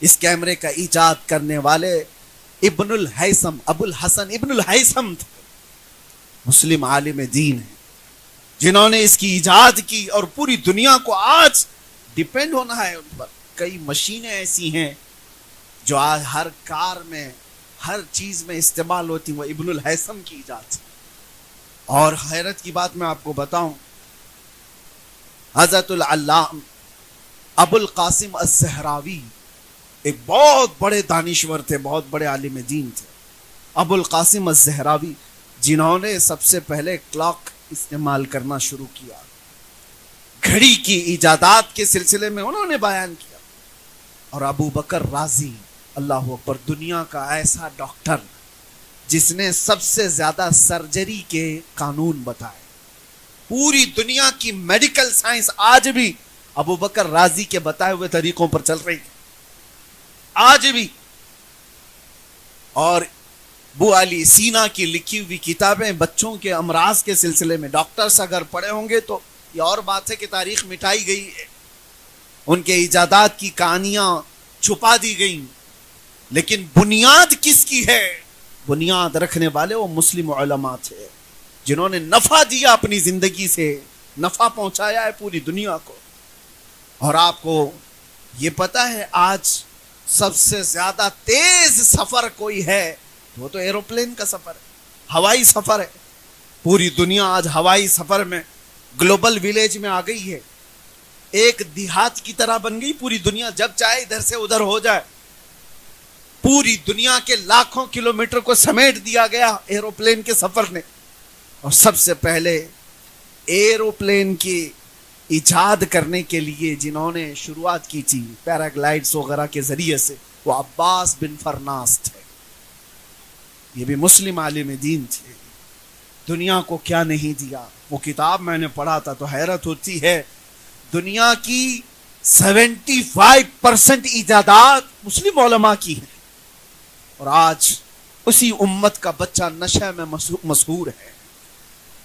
اس کیمرے کا ایجاد کرنے والے ابن الہیثم, ابو الحسن ابن الہیثم تھے. مسلم عالم دین ہیں جنہوں نے اس کی ایجاد کی, اور پوری دنیا کو آج ڈیپینڈ ہونا ہے ان پر. کئی مشینیں ایسی ہیں جو آج ہر کار میں, ہر چیز میں استعمال ہوتی ہیں, وہ ابن الہیثم کی ایجاد ہے. اور حیرت کی بات میں آپ کو بتاؤں, حضرت العلامہ ابو القاسم الزہراوی ایک بہت بڑے دانشور تھے, بہت بڑے عالم دین تھے. ابو القاسم الزہراوی جنہوں نے سب سے پہلے کلاک استعمال کرنا شروع کیا, گھڑی کی ایجادات کے سلسلے میں انہوں نے بیان کیا. اور ابو بکر رازی, اللہ اکبر, دنیا کا ایسا ڈاکٹر جس نے سب سے زیادہ سرجری کے قانون بتائے. پوری دنیا کی میڈیکل سائنس آج بھی ابو بکر رازی کے بتائے ہوئے طریقوں پر چل رہی ہے آج بھی. اور ابو علی سینا کی لکھی ہوئی کتابیں بچوں کے امراض کے سلسلے میں, ڈاکٹرز اگر پڑھے ہوں گے تو یہ اور بات ہے کہ تاریخ مٹائی گئی ہے. ان کے ایجادات کی کہانیاں چھپا دی گئیں، لیکن بنیاد کس کی ہے؟ بنیاد رکھنے والے وہ مسلم علماء تھے، جنہوں نے نفع دیا، اپنی زندگی سے نفع پہنچایا ہے پوری دنیا کو۔ اور آپ کو یہ پتا ہے آج سب سے زیادہ تیز سفر کوئی ہے، وہ تو ایروپلین کا سفر ہے، ہوائی سفر ہے۔ پوری دنیا آج ہوائی سفر میں گلوبل ویلیج میں آ گئی ہے، ایک دیہات کی طرح بن گئی پوری دنیا، جب چاہے ادھر سے ادھر ہو جائے۔ پوری دنیا کے لاکھوں کلومیٹر کو سمیٹ دیا گیا ایروپلین کے سفر نے۔ اور سب سے پہلے ایروپلین کی ایجاد کرنے کے لیے جنہوں نے شروعات کی تھی پیراگلائڈز وغیرہ کے ذریعے سے، وہ عباس بن فرناس تھے۔ یہ بھی مسلم عالم دین تھے۔ دنیا کو کیا نہیں دیا، وہ کتاب میں نے پڑھا تھا تو حیرت ہوتی ہے، دنیا کی 75% ایجادات مسلم علماء کی ہیں، اور آج اسی امت کا بچہ نشے میں مسحور ہے۔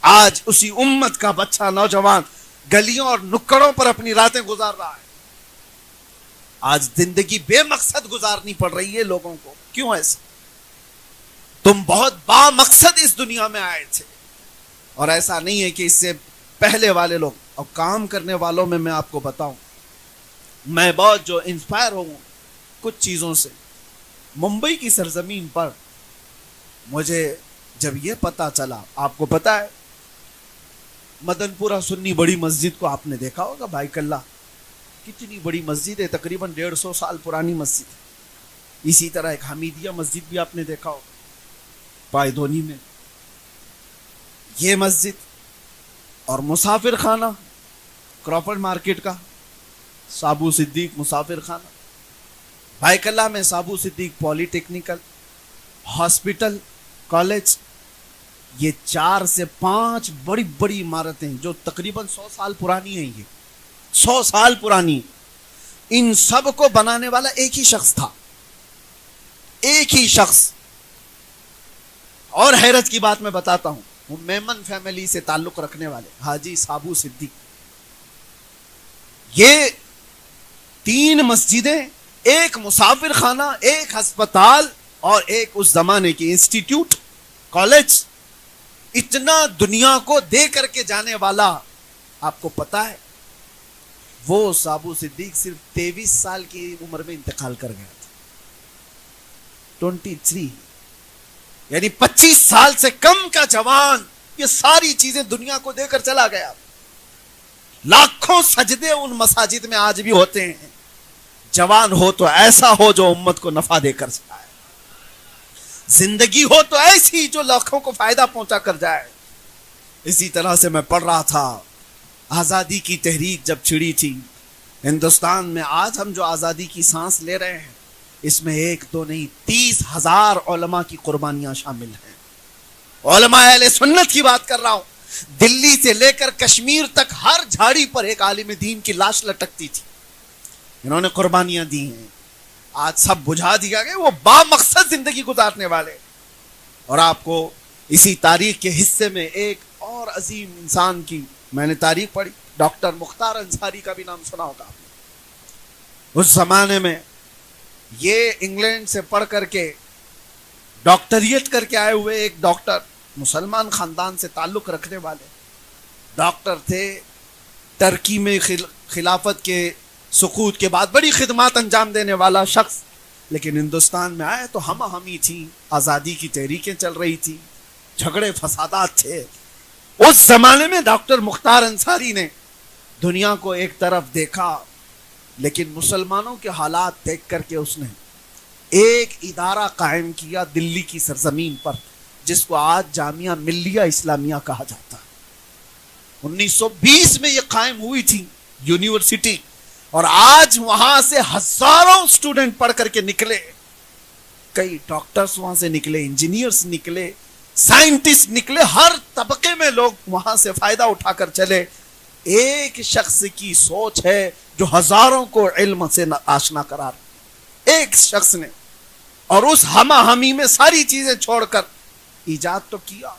آج اسی امت کا بچہ نوجوان گلیوں اور نکڑوں پر اپنی راتیں گزار رہا ہے۔ آج زندگی بے مقصد گزارنی پڑ رہی ہے لوگوں کو۔ کیوں ایسا؟ تم بہت با مقصد اس دنیا میں آئے تھے، اور ایسا نہیں ہے کہ اس سے پہلے والے لوگ۔ اور کام کرنے والوں میں آپ کو بتاؤں، میں بہت جو انسپائر ہوں کچھ چیزوں سے۔ ممبئی کی سرزمین پر مجھے جب یہ پتا چلا، آپ کو پتا ہے مدن پورہ سنی بڑی مسجد کو آپ نے دیکھا ہوگا، بھائی کلہ کتنی بڑی مسجد ہے، تقریباً 150 سال پرانی مسجد ہے۔ اسی طرح ایک حمیدیہ مسجد بھی آپ نے دیکھا ہوگا پائیدونی میں، یہ مسجد اور مسافر خانہ کراپرڈ مارکیٹ کا سابو صدیق مسافر خانہ، بھائی کلہ میں سابو صدیق پولی ٹیکنیکل ہاسپٹل کالج، یہ 4 سے 5 بڑی بڑی عمارتیں جو تقریباً 100 سال پرانی ہیں، یہ 100 سال پرانی۔ ان سب کو بنانے والا ایک ہی شخص تھا، ایک ہی شخص۔ اور حیرت کی بات میں بتاتا ہوں، وہ میمن فیملی سے تعلق رکھنے والے حاجی سابو صدیق، یہ 3 مسجدیں، ایک مسافر خانہ، ایک ہسپتال اور ایک اس زمانے کی انسٹیٹیوٹ کالج، اتنا دنیا کو دے کر کے جانے والا۔ آپ کو پتا ہے وہ سابو صدیق صرف 23 سال کی عمر میں انتقال کر گیا تھا، 23، یعنی 25 سال سے کم کا جوان یہ ساری چیزیں دنیا کو دے کر چلا گیا۔ لاکھوں سجدے ان مساجد میں آج بھی ہوتے ہیں۔ جوان ہو تو ایسا ہو جو امت کو نفع دے کر جائے، زندگی ہو تو ایسی جو لاکھوں کو فائدہ پہنچا کر جائے۔ اسی طرح سے میں پڑھ رہا تھا، آزادی کی تحریک جب چھڑی تھی ہندوستان میں، آج ہم جو آزادی کی سانس لے رہے ہیں اس میں 1 2 نہیں 30,000 علماء کی قربانیاں شامل ہیں۔ علماء اہل سنت کی بات کر رہا ہوں، دلی سے لے کر کشمیر تک ہر جھاڑی پر ایک عالم دین کی لاش لٹکتی تھی، انہوں نے قربانیاں دی ہیں۔ آج سب بجھا دیا گیا، وہ با مقصد زندگی گزارنے والے۔ اور آپ کو اسی تاریخ کے حصے میں ایک اور عظیم انسان کی میں نے تاریخ پڑھی، ڈاکٹر مختار انصاری کا بھی نام سنا ہوگا آپ نے۔ اس زمانے میں یہ انگلینڈ سے پڑھ کر کے ڈاکٹریٹ کر کے آئے ہوئے ایک ڈاکٹر، مسلمان خاندان سے تعلق رکھنے والے ڈاکٹر تھے۔ ترکی میں خلافت کے سقوط کے بعد بڑی خدمات انجام دینے والا شخص، لیکن ہندوستان میں آئے تو ہم ہمی تھی، آزادی کی تحریکیں چل رہی تھی، جھگڑے فسادات تھے۔ اس زمانے میں ڈاکٹر مختار انصاری نے دنیا کو ایک طرف دیکھا، لیکن مسلمانوں کے حالات دیکھ کر کے اس نے ایک ادارہ قائم کیا دلی کی سرزمین پر، جس کو آج جامعہ ملیہ اسلامیہ کہا جاتا ہے۔ 1920 میں یہ قائم ہوئی تھی یونیورسٹی، اور آج وہاں سے ہزاروں سٹوڈنٹ پڑھ کر کے نکلے، کئی ڈاکٹرز وہاں سے نکلے، انجینئرز نکلے، سائنٹسٹ نکلے، ہر طبقے میں لوگ وہاں سے فائدہ اٹھا کر چلے۔ ایک شخص کی سوچ ہے جو ہزاروں کو علم سے آشنا کرا، ایک شخص نے، اور اس ہمہ ہمی میں ساری چیزیں چھوڑ کر ایجاد تو کیا۔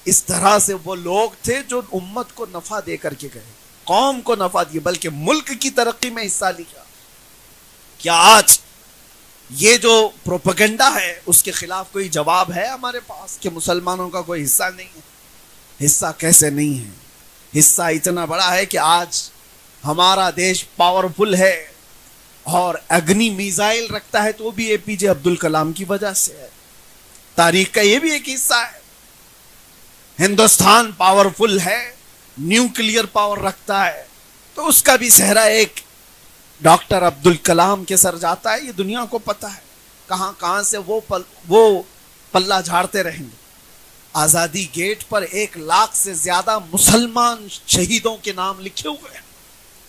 اس طرح سے وہ لوگ تھے جو امت کو نفع دے کر کے گئے۔ قوم کو نفع دیا بلکہ ملک کی ترقی میں حصہ لیا. کیا آج یہ جو پروپیگنڈا ہے اس کے خلاف کوئی جواب ہے ہمارے پاس کہ مسلمانوں کا کوئی حصہ نہیں ہے؟ حصہ کیسے نہیں ہے؟ حصہ اتنا بڑا ہے کہ آج ہمارا دیش پاورفل ہے اور اگنی میزائل رکھتا ہے تو وہ بھی اے پی جے عبد الکلام کی وجہ سے ہے. تاریخ کا یہ بھی ایک حصہ ہے. ہندوستان پاورفل ہے, نیوکلیئر پاور رکھتا ہے, تو اس کا بھی صحرا ایک ڈاکٹر عبد الکلام کے سر جاتا ہے. یہ دنیا کو پتہ ہے. کہاں کہاں سے وہ پلہ جھاڑتے رہیں گے. آزادی گیٹ پر 1 لاکھ سے زیادہ مسلمان شہیدوں کے نام لکھے ہوئے ہیں.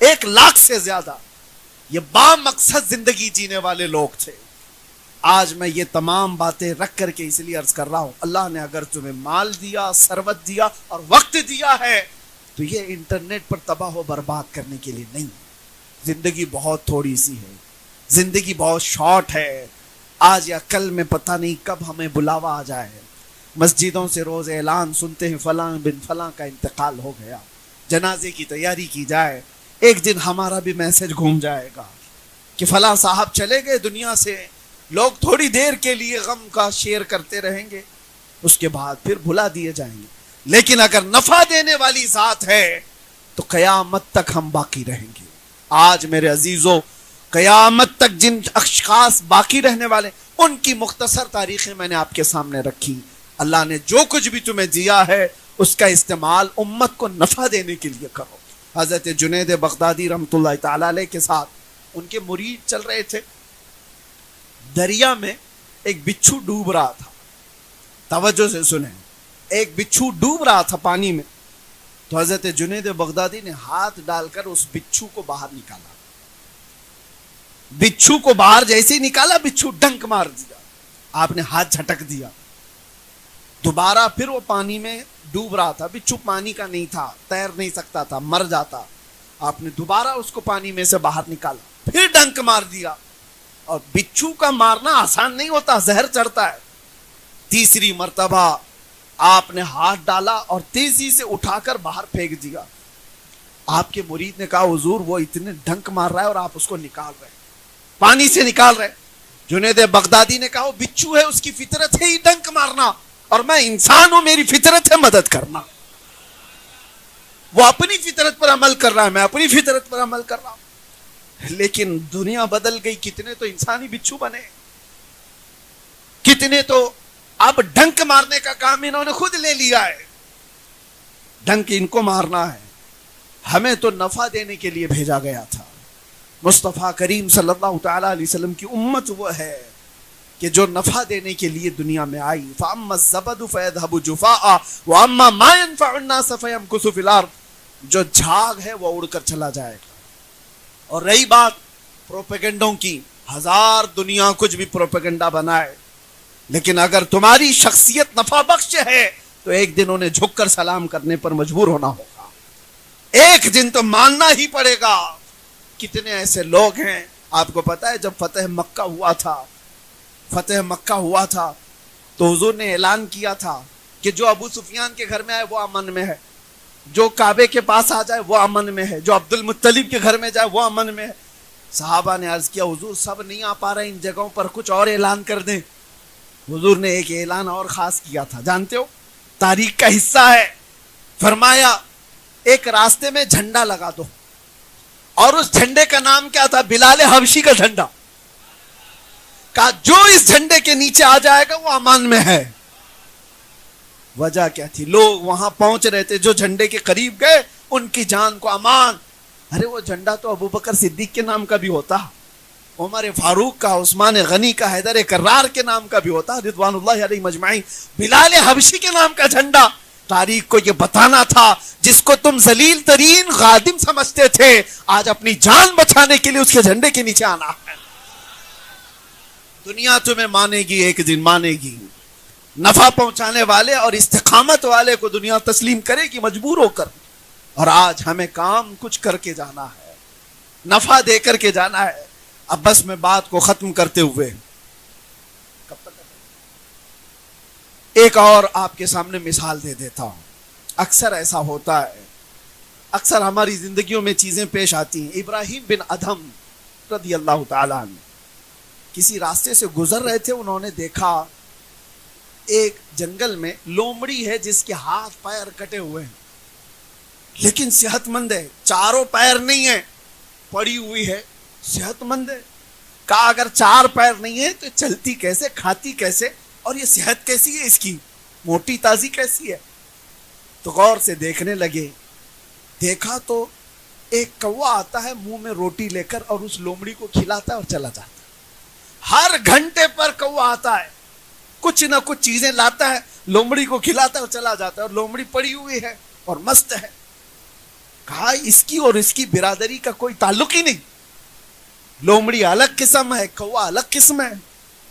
1 لاکھ سے زیادہ. یہ با مقصد زندگی جینے والے لوگ تھے. آج میں یہ تمام باتیں رکھ کر کے اس لیے عرض کر رہا ہوں, اللہ نے اگر تمہیں مال دیا, ثروت دیا اور وقت دیا ہے تو یہ انٹرنیٹ پر تباہ و برباد کرنے کے لیے نہیں. زندگی بہت تھوڑی سی ہے, زندگی بہت شارٹ ہے. آج یا کل میں پتہ نہیں کب ہمیں بلاوا آ جائے. مسجدوں سے روز اعلان سنتے ہیں فلاں بن فلاں کا انتقال ہو گیا, جنازے کی تیاری کی جائے. ایک دن ہمارا بھی میسج گھوم جائے گا کہ فلاں صاحب چلے گئے دنیا سے. لوگ تھوڑی دیر کے لیے غم کا شیئر کرتے رہیں گے, اس کے بعد پھر بھلا دیے جائیں گے. لیکن اگر نفع دینے والی ذات ہے تو قیامت تک ہم باقی رہیں گے. آج میرے عزیزوں, قیامت تک جن اشخاص باقی رہنے والے ان کی مختصر تاریخیں میں نے آپ کے سامنے رکھی. اللہ نے جو کچھ بھی تمہیں دیا ہے اس کا استعمال امت کو نفع دینے کے لیے کرو. حضرت جنید بغدادی رحمۃ اللہ تعالی علیہ کے ساتھ ان کے مرید چل رہے تھے. دریا میں ایک بچھو ڈوب رہا تھا. توجہ سے سنیں, ایک بچھو ڈوب رہا تھا پانی میں. تو حضرت جنید بغدادی نے ہاتھ ڈال کر اس بچھو کو باہر نکالا. بچھو کو باہر جیسے ہی نکالا, بچھو ڈنک مار دیا. آپ نے ہاتھ جھٹک دیا. دوبارہ پھر وہ پانی میں ڈوب رہا تھا. بچھو پانی کا نہیں تھا, تیر نہیں سکتا تھا, مر جاتا. آپ نے دوبارہ اس کو پانی میں سے باہر نکالا, پھر ڈنک مار دیا. اور بچھو کا مارنا آسان نہیں ہوتا, زہر چڑھتا ہے. تیسری مرتبہ آپ نے ہاتھ ڈالا اور تیزی سے اٹھا کر باہر پھینک دیا. آپ کے مرید نے کہا حضور وہ اتنے ڈنک مار رہا ہے اور آپ اس کو نکال رہے, پانی سے نکال رہے. جنید بغدادی نے کہا وہ بچھو ہے, اس کی فطرت ہے ہی ڈنک مارنا, اور میں انسان ہوں, میری فطرت ہے مدد کرنا. وہ اپنی فطرت پر عمل کر رہا ہے, میں اپنی فطرت پر عمل کر رہا ہوں. لیکن دنیا بدل گئی. کتنے تو انسانی بچھو بنے, کتنے تو اب ڈنک مارنے کا کام انہوں نے خود لے لیا ہے. ڈنک ان کو مارنا ہے. ہمیں تو نفع دینے کے لیے بھیجا گیا تھا. مصطفیٰ کریم صلی اللہ تعالی علیہ وسلم کی امت وہ ہے کہ جو نفع دینے کے لیے دنیا میں آئی. فَأَمَّا الزَّبَدُ فَيَذْهَبُ جُفَاءً وَأَمَّا مَا يَنفَعُ النَّاسَ فَيَمْكُثُ فِي الْأَرْضِ. جو جھاگ ہے وہ اڑ کر چلا جائے گا. اور رہی بات پروپیگنڈوں کی, 1000 دنیا کچھ بھی پروپیگنڈا بنائے, لیکن اگر تمہاری شخصیت نفع بخش ہے تو ایک دن انہیں جھک کر سلام کرنے پر مجبور ہونا ہوگا. ایک دن تو ماننا ہی پڑے گا. کتنے ایسے لوگ ہیں, آپ کو پتا ہے جب فتح مکہ ہوا تھا تو حضور نے اعلان کیا تھا کہ جو ابو سفیان کے گھر میں آئے وہ امن میں ہے, جو کعبے کے پاس آ جائے وہ امن میں ہے, جو عبد المطلب کے گھر میں جائے وہ امن میں ہے. صحابہ نے عرض کیا حضور سب نہیں آ پا رہے ان جگہوں پر, کچھ اور اعلان کر دیں. حضور نے ایک اعلان اور خاص کیا تھا, جانتے ہو, تاریخ کا حصہ ہے. فرمایا ایک راستے میں جھنڈا لگا دو, اور اس جھنڈے کا نام کیا تھا؟ بلال حبشی کا جھنڈا. کہا جو اس جھنڈے کے نیچے آ جائے گا وہ امان میں ہے. وجہ کیا تھی؟ لوگ وہاں پہنچ رہے تھے, جو جھنڈے کے قریب گئے ان کی جان کو امان. ارے وہ جھنڈا تو ابو بکر صدیق کے نام کا بھی ہوتا, عمر فاروق کا, عثمان غنی کا, حیدر کرار کے نام کا بھی ہوتا, رضوان اللہ علیہ مجمعین. بلال حبشی کے نام کا جھنڈا. تاریخ کو یہ بتانا تھا جس کو تم ذلیل ترین خادم سمجھتے تھے, آج اپنی جان بچانے کے لیے اس کے جھنڈے کے نیچے آنا ہے. دنیا تمہیں مانے گی, ایک دن مانے گی. نفع پہنچانے والے اور استقامت والے کو دنیا تسلیم کرے گی مجبور ہو کر. اور آج ہمیں کام کچھ کر کے جانا ہے, نفع دے کر کے جانا ہے. اب بس میں بات کو ختم کرتے ہوئے ایک اور آپ کے سامنے مثال دے دیتا ہوں. اکثر ایسا ہوتا ہے, اکثر ہماری زندگیوں میں چیزیں پیش آتی ہیں. ابراہیم بن ادھم رضی اللہ تعالیٰ عنہ کسی راستے سے گزر رہے تھے. انہوں نے دیکھا ایک جنگل میں لومڑی ہے جس کے ہاتھ پیر کٹے ہوئے ہیں لیکن صحت مند ہے. چاروں پیر نہیں ہے, پڑی ہوئی ہے, صحت مند ہے. کہا اگر چار پیر نہیں ہے تو چلتی کیسے, کھاتی کیسے, اور یہ صحت کیسی ہے اس کی, موٹی تازی کیسی ہے. تو غور سے دیکھنے لگے. دیکھا تو ایک کوا آتا ہے منہ میں روٹی لے کر اور اس لومڑی کو کھلاتا ہے اور چلا جاتا ہے. ہر گھنٹے پر کوا آتا ہے, کچھ نہ کچھ چیزیں لاتا ہے, لومڑی کو کھلاتا ہے اور چلا جاتا ہے, اور لومڑی پڑی ہوئی ہے اور مست ہے. کہا اس کی اور اس کی برادری کا کوئی تعلق ہی نہیں. لومڑی الگ قسم ہے, کوا الگ قسم ہے,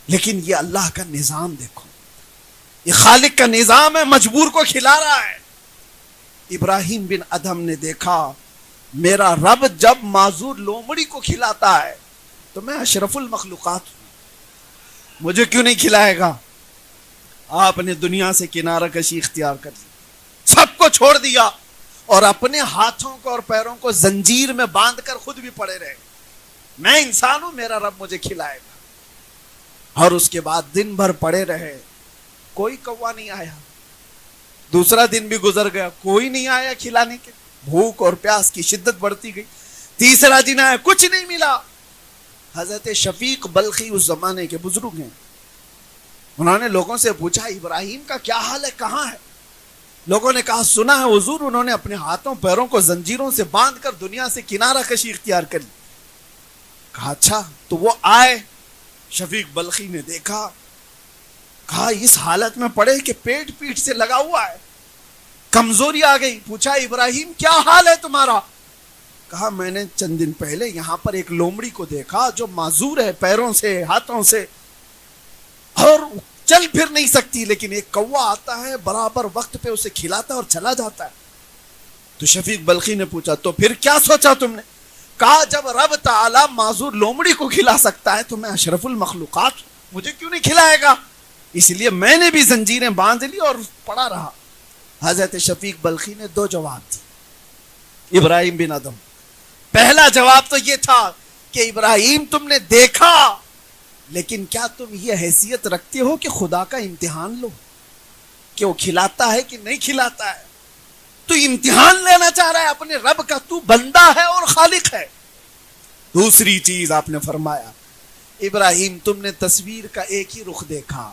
لیکن یہ اللہ کا نظام دیکھو, یہ خالق کا نظام ہے, مجبور کو کھلا رہا ہے. ابراہیم بن ادھم نے دیکھا میرا رب جب معذور لومڑی کو کھلاتا ہے تو میں اشرف المخلوقات ہوں, مجھے کیوں نہیں کھلائے گا. آپ نے دنیا سے کنارہ کشی اختیار کر لی, سب کو چھوڑ دیا اور اپنے ہاتھوں کو اور پیروں کو زنجیر میں باندھ کر خود بھی پڑے رہے. میں انسان ہوں, میرا رب مجھے کھلائے گا. اور اس کے بعد دن بھر پڑے رہے, کوئی کوا نہیں آیا. دوسرا دن بھی گزر گیا, کوئی نہیں آیا کھلانے کے. بھوک اور پیاس کی شدت بڑھتی گئی. تیسرا دن آیا, کچھ نہیں ملا. حضرت شفیق بلخی اس زمانے کے بزرگ ہیں, انہوں نے لوگوں سے پوچھا ابراہیم کا کیا حال ہے, کہاں ہے. لوگوں نے کہا سنا ہے حضور انہوں نے اپنے ہاتھوں پیروں کو زنجیروں سے باندھ کر دنیا سے کنارہ کشی اختیار کر لی. کہا اچھا, تو وہ آئے. شفیق بلخی نے دیکھا, کہا اس حالت میں پڑے کہ پیٹ پیٹ سے لگا ہوا ہے, کمزوری آ گئی. پوچھا ابراہیم کیا حال ہے تمہارا. کہا میں نے چند دن پہلے یہاں پر ایک لومڑی کو دیکھا جو معذور ہے پیروں سے ہاتھوں سے اور چل پھر نہیں سکتی, لیکن ایک کوا آتا ہے برابر وقت پہ اسے کھلاتا ہے اور چلا جاتا ہے. تو شفیق بلخی نے پوچھا تو پھر کیا سوچا تم نے. کہا جب رب تعالی معذور لومڑی کو کھلا سکتا ہے تو میں اشرف المخلوقات, مجھے کیوں نہیں کھلائے گا. اس لیے میں نے بھی زنجیریں باندھ لی اور پڑا رہا. حضرت شفیق بلخی نے دو جواب دی ابراہیم بن ادھم. پہلا جواب تو یہ تھا کہ ابراہیم تم نے دیکھا, لیکن کیا تم یہ حیثیت رکھتے ہو کہ خدا کا امتحان لو کہ وہ کھلاتا ہے کہ نہیں کھلاتا ہے. تو امتحان لینا چاہ رہا ہے اپنے رب کا, تو بندہ ہے اور خالق ہے. دوسری چیز آپ نے فرمایا ابراہیم تم نے تصویر کا ایک ہی رخ دیکھا,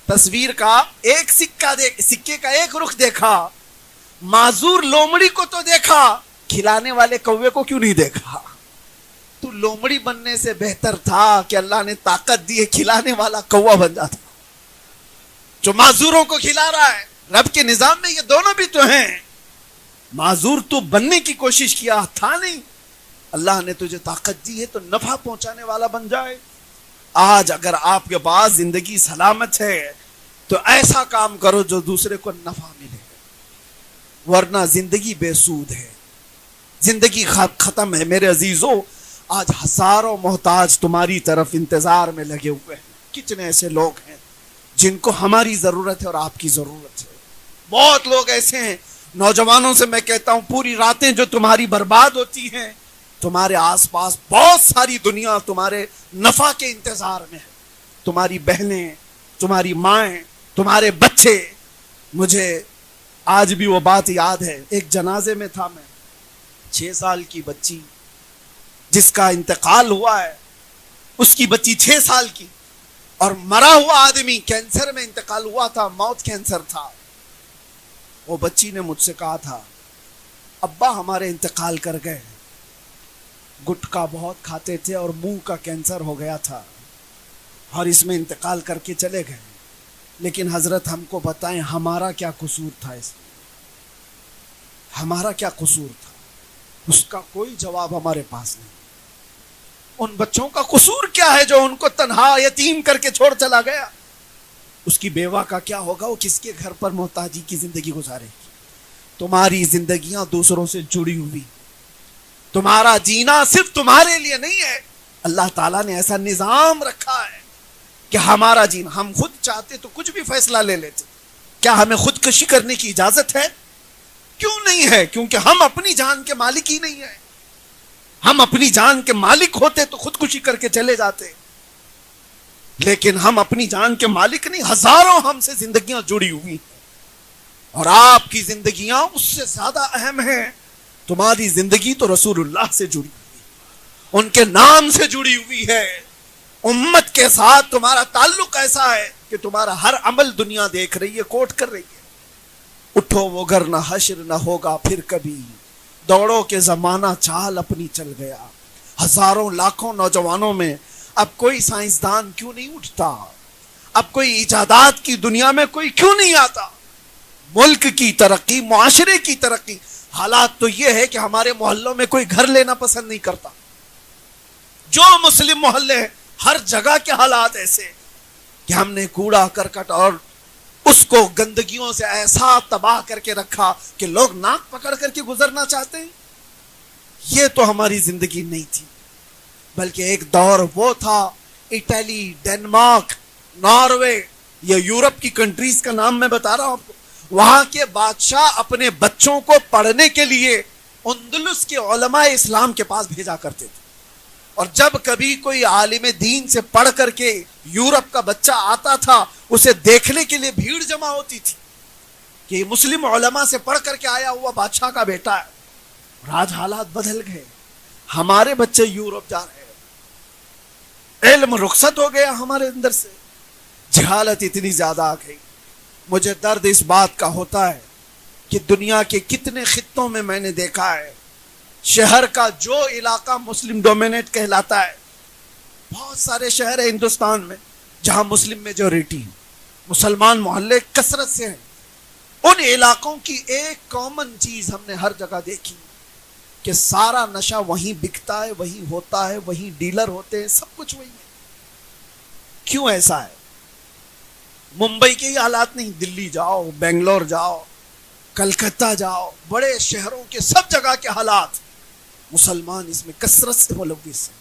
تصویر کا ایک سکے کا ایک رخ دیکھا. معذور لومڑی کو تو دیکھا, کھلانے والے کوے کو کیوں نہیں دیکھا. تو لومڑی بننے سے بہتر تھا کہ اللہ نے طاقت دی ہے کھلانے والا کوا بن جاتا جو معذوروں کو کھلا رہا ہے. رب کے نظام میں یہ دونوں بھی تو ہیں. معذور تو بننے کی کوشش کیا تھا نہیں, اللہ نے تجھے طاقت دی ہے تو نفع پہنچانے والا بن جائے. آج اگر آپ کے پاس زندگی سلامت ہے تو ایسا کام کرو جو دوسرے کو نفع ملے, ورنہ زندگی بے سود ہے, زندگی ختم ہے. میرے عزیزو آج ہزاروں محتاج تمہاری طرف انتظار میں لگے ہوئے ہیں. کتنے ایسے لوگ ہیں جن کو ہماری ضرورت ہے اور آپ کی ضرورت ہے. بہت لوگ ایسے ہیں, نوجوانوں سے میں کہتا ہوں پوری راتیں جو تمہاری برباد ہوتی ہیں, تمہارے آس پاس بہت ساری دنیا تمہارے نفع کے انتظار میں ہے. تمہاری بہنیں, تمہاری مائیں, تمہارے بچے. مجھے آج بھی وہ بات یاد ہے, ایک جنازے میں تھا میں, 6 سال کی بچی جس کا انتقال ہوا ہے, اس کی بچی 6 سال کی, اور مرا ہوا آدمی کینسر میں انتقال ہوا تھا, موت کینسر تھا. وہ بچی نے مجھ سے کہا تھا ابا ہمارے انتقال کر گئے, گٹکا بہت کھاتے تھے اور منہ کا کینسر ہو گیا تھا اور اس میں انتقال کر کے چلے گئے, لیکن حضرت ہم کو بتائیں ہمارا کیا قصور تھا اس میں, ہمارا کیا قصور تھا. اس کا کوئی جواب ہمارے پاس نہیں. ان بچوں کا قصور کیا ہے جو ان کو تنہا یتیم کر کے چھوڑ چلا گیا. اس کی بیوہ کا کیا ہوگا, وہ کس کے گھر پر محتاجی کی زندگی گزارے گی. تمہاری زندگیاں دوسروں سے جڑی ہوئی, تمہارا جینا صرف تمہارے لیے نہیں ہے. اللہ تعالیٰ نے ایسا نظام رکھا ہے کہ ہمارا جینا, ہم خود چاہتے تو کچھ بھی فیصلہ لے لیتے. کیا ہمیں خودکشی کرنے کی اجازت ہے؟ کیوں نہیں ہے؟ کیونکہ ہم اپنی جان کے مالک ہی نہیں ہیں. ہم اپنی جان کے مالک ہوتے تو خودکشی کر کے چلے جاتے، لیکن ہم اپنی جان کے مالک نہیں. ہزاروں ہم سے زندگیاں جڑی ہوئی ہیں، اور آپ کی زندگیاں اس سے زیادہ اہم ہیں. تمہاری زندگی تو رسول اللہ سے جڑی ہوئی، ان کے نام سے جڑی ہوئی ہے. امت کے ساتھ تمہارا تعلق ایسا ہے کہ تمہارا ہر عمل دنیا دیکھ رہی ہے، کوٹ کر رہی ہے. اٹھو وہ گر نہ حشر نہ ہوگا پھر کبھی، دوڑو کے زمانہ چال اپنی چل گیا. ہزاروں لاکھوں نوجوانوں میں اب کوئی سائنسدان کیوں نہیں اٹھتا؟ اب کوئی ایجادات کی دنیا میں کوئی کیوں نہیں آتا؟ ملک کی ترقی، معاشرے کی ترقی. حالات تو یہ ہے کہ ہمارے محلوں میں کوئی گھر لینا پسند نہیں کرتا. جو مسلم محلے ہیں ہر جگہ کے حالات ایسے کہ ہم نے کوڑا کرکٹ اور اس کو گندگیوں سے ایسا تباہ کر کے رکھا کہ لوگ ناک پکڑ کر کے گزرنا چاہتے ہیں. یہ تو ہماری زندگی نہیں تھی، بلکہ ایک دور وہ تھا، اٹلی، ڈنمارک، ناروے، یہ یورپ کی کنٹریز کا نام میں بتا رہا ہوں آپ کو. وہاں کے بادشاہ اپنے بچوں کو پڑھنے کے لیے اندلس کے علماء اسلام کے پاس بھیجا کرتے تھے. اور جب کبھی کوئی عالم دین سے پڑھ کر کے یورپ کا بچہ آتا تھا، اسے دیکھنے کے لیے بھیڑ جمع ہوتی تھی کہ مسلم علماء سے پڑھ کر کے آیا ہوا بادشاہ کا بیٹا ہے. اور آج حالات بدل گئے، ہمارے بچے یورپ جا رہے ہیں، علم رخصت ہو گیا ہمارے اندر سے، جہالت اتنی زیادہ آ گئی. مجھے درد اس بات کا ہوتا ہے کہ دنیا کے کتنے خطوں میں میں نے دیکھا ہے، شہر کا جو علاقہ مسلم ڈومینیٹ کہلاتا ہے، بہت سارے شہر ہیں ہندوستان میں جہاں مسلم میجورٹی، مسلمان محلے کثرت سے ہیں. ان علاقوں کی ایک کامن چیز ہم نے ہر جگہ دیکھی کہ سارا نشہ وہیں بکتا ہے، وہیں ہوتا ہے، وہیں ڈیلر ہوتے ہیں، سب کچھ وہی ہے. کیوں ایسا ہے؟ ممبئی کے ہی حالات نہیں، دلی جاؤ، بنگلور جاؤ، کلکتہ جاؤ، بڑے شہروں کے سب جگہ کے حالات، مسلمان اس میں کثرت سے ملوث ہیں.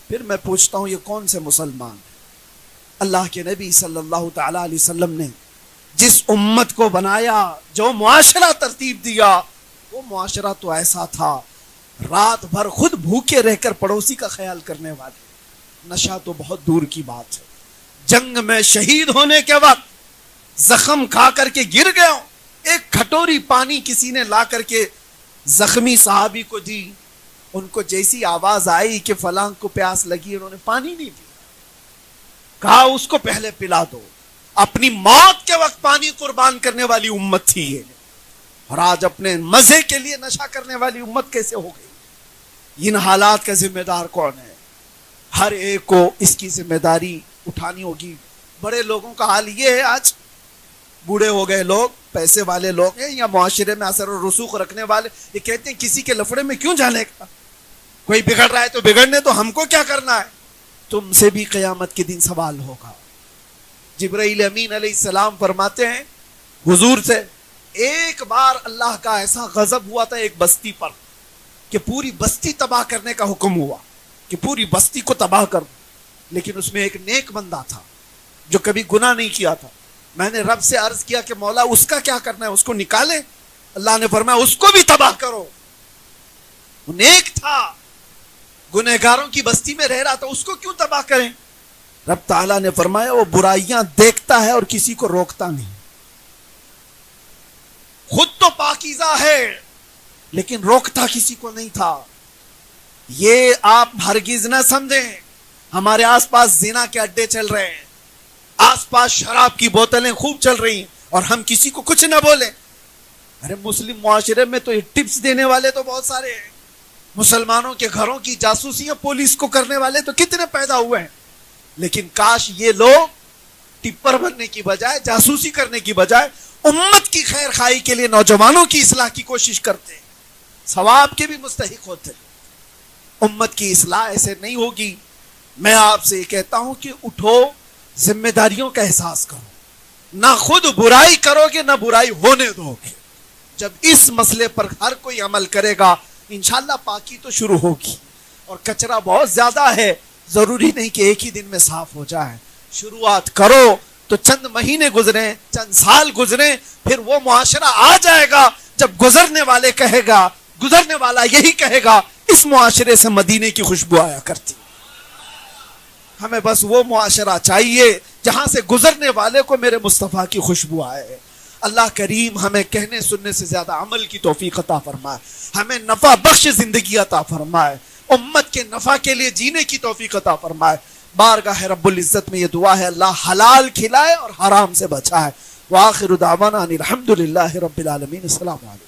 پھر میں پوچھتا ہوں یہ کون سے مسلمان ہیں؟ اللہ کے نبی صلی اللہ تعالی علیہ وسلم نے جس امت کو بنایا، جو معاشرہ ترتیب دیا، وہ معاشرہ تو ایسا تھا، رات بھر خود بھوکے رہ کر پڑوسی کا خیال کرنے والے. نشہ تو بہت دور کی بات ہے. جنگ میں شہید ہونے کے وقت زخم کھا کر کے گر گئے ہوں، ایک کھٹوری پانی کسی نے لا کر کے زخمی صحابی کو دی، ان کو جیسی آواز آئی کہ فلاں کو پیاس لگی، انہوں نے پانی نہیں پیا، کہا اس کو پہلے پلا دو. اپنی موت کے وقت پانی قربان کرنے والی امت تھی یہ، اور آج اپنے مزے کے لیے نشہ کرنے والی امت کیسے ہو گئی؟ ان حالات کا ذمہ دار کون ہے؟ ہر ایک کو اس کی ذمہ داری اٹھانی ہوگی. بڑے لوگوں کا حال یہ ہے، آج بوڑھے ہو گئے لوگ، پیسے والے لوگ ہیں یا معاشرے میں اثر و رسوخ رکھنے والے، یہ کہتے ہیں کسی کے لفڑے میں کیوں جانے کا، کوئی بگڑ رہا ہے تو بگڑنے تو ہم کو کیا کرنا ہے. تم سے بھی قیامت کے دن سوال ہوگا. جبرائیل امین علیہ السلام فرماتے ہیں حضور سے، ایک بار اللہ کا ایسا غضب ہوا تھا ایک بستی پر کہ پوری بستی تباہ کرنے کا حکم ہوا کہ پوری بستی کو تباہ کر دو، لیکن اس میں ایک نیک بندہ تھا جو کبھی گناہ نہیں کیا تھا. میں نے رب سے عرض کیا کہ مولا اس کا کیا کرنا ہے، اس کو نکالے. اللہ نے فرمایا اس کو بھی تباہ کرو. وہ نیک تھا، گنہگاروں کی بستی میں رہ رہا تھا، اس کو کیوں تباہ کریں؟ رب تعالیٰ نے فرمایا وہ برائیاں دیکھتا ہے اور کسی کو روکتا نہیں. خود تو پاکیزہ ہے لیکن روکتا کسی کو نہیں تھا. یہ آپ ہرگز نہ سمجھیں ہمارے آس پاس زنا کے اڈے چل رہے ہیں، آس پاس شراب کی بوتلیں خوب چل رہی ہیں اور ہم کسی کو کچھ نہ بولیں. ارے مسلم معاشرے میں تو یہ ٹپس دینے والے تو بہت سارے ہیں. مسلمانوں کے گھروں کی جاسوسیاں پولیس کو کرنے والے تو کتنے پیدا ہوئے ہیں. لیکن کاش یہ لوگ ٹپر بننے کی بجائے، جاسوسی کرنے کی بجائے امت کی خیر خواہی کے لیے نوجوانوں کی اصلاح کی کوشش کرتے، ثواب کے بھی مستحق ہوتے. امت کی اصلاح ایسے نہیں ہوگی. میں آپ سے یہ کہتا ہوں کہ اٹھو، ذمہ داریوں کا احساس کرو، نہ خود برائی کرو گے نہ برائی ہونے دو گے. جب اس مسئلے پر ہر کوئی عمل کرے گا انشاءاللہ پاکی تو شروع ہوگی. اور کچرا بہت زیادہ ہے، ضروری نہیں کہ ایک ہی دن میں صاف ہو جائے. شروعات کرو تو چند مہینے گزریں، چند سال گزریں، پھر وہ معاشرہ آ جائے گا جب گزرنے والا یہی کہے گا اس معاشرے سے مدینے کی خوشبو آیا کرتی. ہمیں بس وہ معاشرہ چاہیے جہاں سے گزرنے والے کو میرے مصطفیٰ کی خوشبو آئے. اللہ کریم ہمیں کہنے سننے سے زیادہ عمل کی توفیق عطا فرمائے, ہمیں نفع بخش زندگی عطا فرمائے, امت کے نفع کے لیے جینے کی توفیق عطا فرمائے. بارگاہ رب العزت میں یہ دعا ہے, اللہ حلال کھلائے اور حرام سے بچائے. وآخر دعوانا ان الحمد للہ رب العالمین. السلام علیکم.